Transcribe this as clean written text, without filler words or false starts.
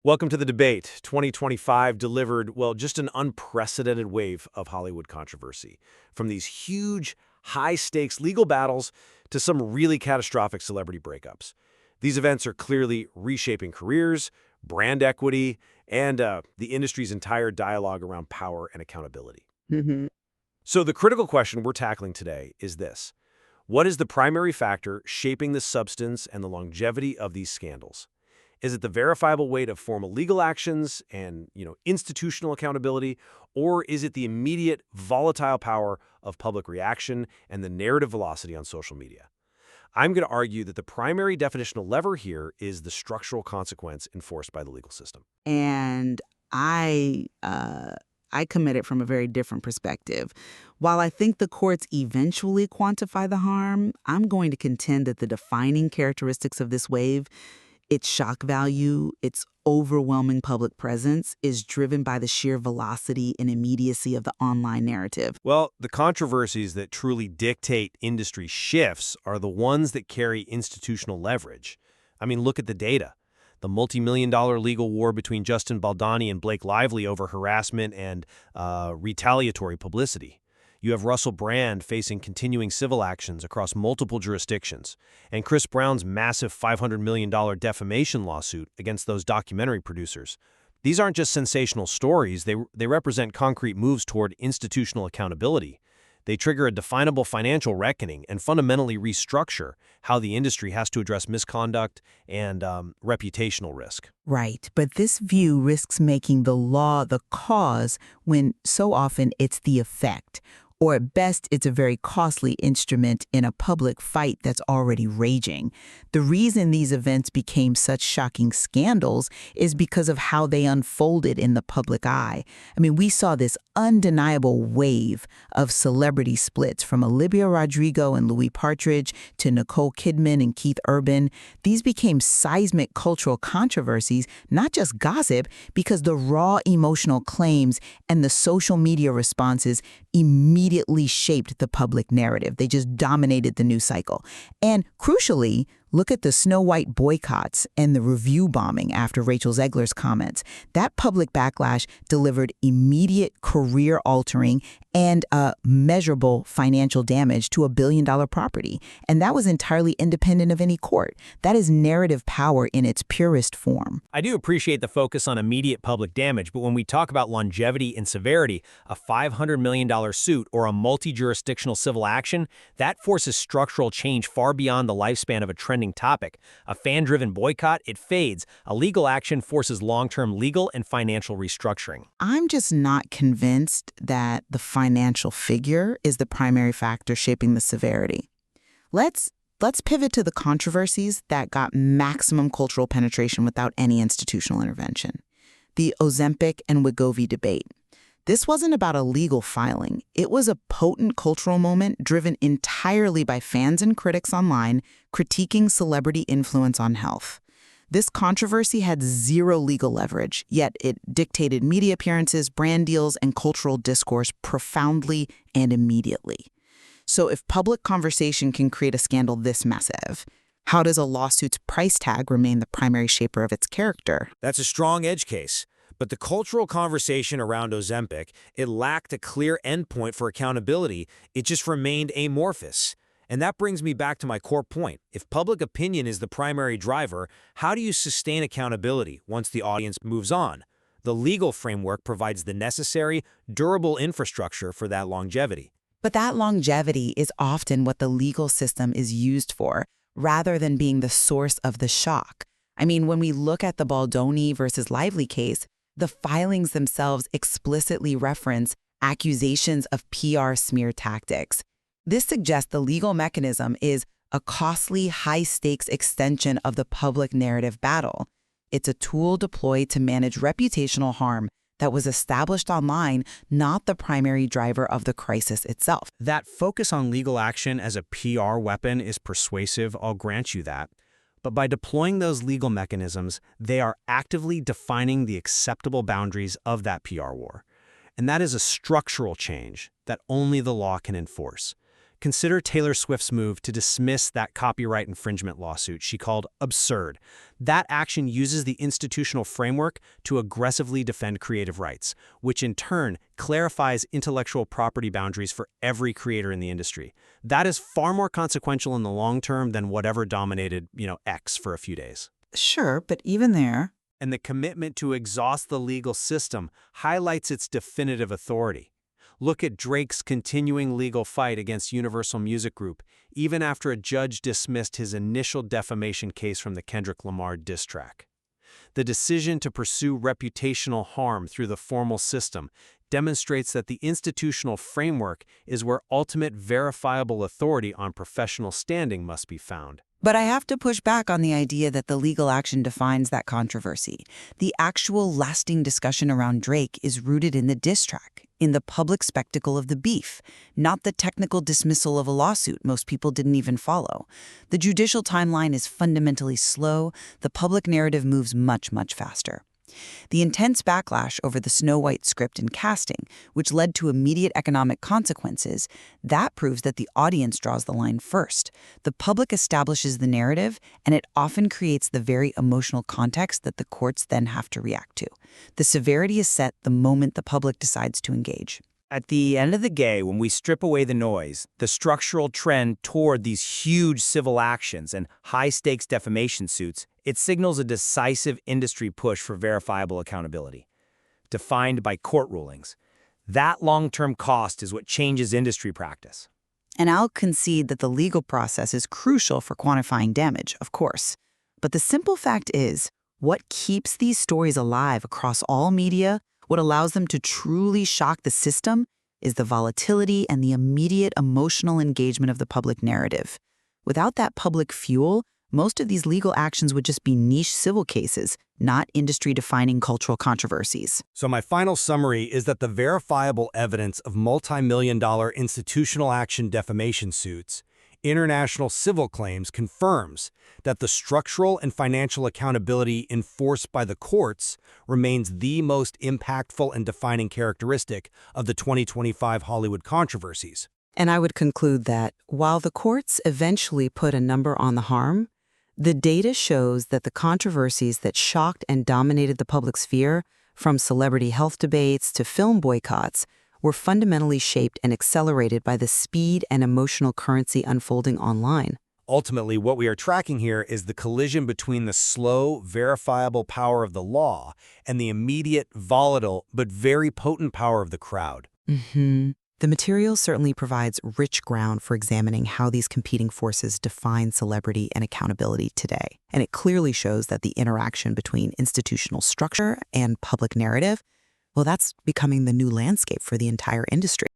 Welcome to the debate. 2025 delivered, well, just an unprecedented wave of Hollywood controversy. From these huge, high-stakes legal battles to some really catastrophic celebrity breakups. These events are clearly reshaping careers, brand equity, and the industry's entire dialogue around power and accountability. hmm So the critical question we're tackling today is this. What is the primary factor shaping the substance and the longevity of these scandals? Is it the verifiable weight of formal legal actions and, institutional accountability, or is it the immediate volatile power of public reaction and the narrative velocity on social media? I'm going to argue that the primary definitional lever here is the structural consequence enforced by the legal system. And I come at it from a very different perspective. While I think the courts eventually quantify the harm, I'm going to contend that the defining characteristics of this wave, its shock value, its overwhelming public presence, is driven by the sheer velocity and immediacy of the online narrative. Well, the controversies that truly dictate industry shifts are the ones that carry institutional leverage. I mean, look at the data. The multi-million-dollar legal war between Justin Baldoni and Blake Lively over harassment and retaliatory publicity. You have Russell Brand facing continuing civil actions across multiple jurisdictions, and Chris Brown's massive $500 million defamation lawsuit against those documentary producers. These aren't just sensational stories, they represent concrete moves toward institutional accountability. They trigger a definable financial reckoning and fundamentally restructure how the industry has to address misconduct and reputational risk. Right, but this view risks making the law the cause when so often it's the effect. Or at best, it's a very costly instrument in a public fight that's already raging. The reason these events became such shocking scandals is because of how they unfolded in the public eye. I mean, we saw this undeniable wave of celebrity splits from Olivia Rodrigo and Louis Partridge to Nicole Kidman and Keith Urban. These became seismic cultural controversies, not just gossip, because the raw emotional claims and the social media responses immediately shaped the public narrative. They just dominated the news cycle. And crucially, look at the Snow White boycotts and the review bombing after Rachel Zegler's comments. That public backlash delivered immediate career-altering and measurable financial damage to a billion-dollar property. And that was entirely independent of any court. That is narrative power in its purest form. I do appreciate the focus on immediate public damage, but when we talk about longevity and severity, a $500 million suit or a multi-jurisdictional civil action, that forces structural change far beyond the lifespan of a trending topic. A fan-driven boycott, it fades. A legal action forces long-term legal and financial restructuring. I'm just not convinced that the financial figure is the primary factor shaping the severity. Let's pivot to the controversies that got maximum cultural penetration without any institutional intervention. The Ozempic and Wegovy debate. This wasn't about a legal filing. It was a potent cultural moment driven entirely by fans and critics online critiquing celebrity influence on health. This controversy had zero legal leverage, yet it dictated media appearances, brand deals, and cultural discourse profoundly and immediately. So if public conversation can create a scandal this massive, how does a lawsuit's price tag remain the primary shaper of its character? That's a strong edge case. But the cultural conversation around Ozempic, it lacked a clear endpoint for accountability. It just remained amorphous. And that brings me back to my core point. If public opinion is the primary driver, how do you sustain accountability once the audience moves on? The legal framework provides the necessary, durable infrastructure for that longevity. But that longevity is often what the legal system is used for, rather than being the source of the shock. I mean, when we look at the Baldoni versus Lively case, the filings themselves explicitly reference accusations of PR smear tactics. This suggests the legal mechanism is a costly, high-stakes extension of the public narrative battle. It's a tool deployed to manage reputational harm that was established online, not the primary driver of the crisis itself. That focus on legal action as a PR weapon is persuasive, I'll grant you that. But by deploying those legal mechanisms, they are actively defining the acceptable boundaries of that PR war. And that is a structural change that only the law can enforce. Consider Taylor Swift's move to dismiss that copyright infringement lawsuit she called absurd. That action uses the institutional framework to aggressively defend creative rights, which in turn clarifies intellectual property boundaries for every creator in the industry. That is far more consequential in the long term than whatever dominated, X for a few days. Sure, but even there, And the commitment to exhaust the legal system highlights its definitive authority. Look at Drake's continuing legal fight against Universal Music Group, even after a judge dismissed his initial defamation case from the Kendrick Lamar diss track. The decision to pursue reputational harm through the formal system demonstrates that the institutional framework is where ultimate verifiable authority on professional standing must be found. But I have to push back on the idea that the legal action defines that controversy. The actual lasting discussion around Drake is rooted in the diss track, in the public spectacle of the beef, not the technical dismissal of a lawsuit most people didn't even follow. The judicial timeline is fundamentally slow. The public narrative moves much, much faster. The intense backlash over the Snow White script and casting, which led to immediate economic consequences, that proves that the audience draws the line first. The public establishes the narrative, and it often creates the very emotional context that the courts then have to react to. The severity is set the moment the public decides to engage. At the end of the day, when we strip away the noise, the structural trend toward these huge civil actions and high-stakes defamation suits, it signals a decisive industry push for verifiable accountability, defined by court rulings. That long-term cost is what changes industry practice. And I'll concede that the legal process is crucial for quantifying damage, of course. But the simple fact is, what keeps these stories alive across all media, what allows them to truly shock the system, is the volatility and the immediate emotional engagement of the public narrative. Without that public fuel, most of these legal actions would just be niche civil cases, not industry-defining cultural controversies. So my final summary is that the verifiable evidence of multi-million-dollar institutional action defamation suits, international civil claims, confirms that the structural and financial accountability enforced by the courts remains the most impactful and defining characteristic of the 2025 Hollywood controversies. And I would conclude that while the courts eventually put a number on the harm, the data shows that the controversies that shocked and dominated the public sphere, from celebrity health debates to film boycotts, were fundamentally shaped and accelerated by the speed and emotional currency unfolding online. Ultimately, what we are tracking here is the collision between the slow, verifiable power of the law and the immediate, volatile, but very potent power of the crowd. The material certainly provides rich ground for examining how these competing forces define celebrity and accountability today. And it clearly shows that the interaction between institutional structure and public narrative, well, that's becoming the new landscape for the entire industry.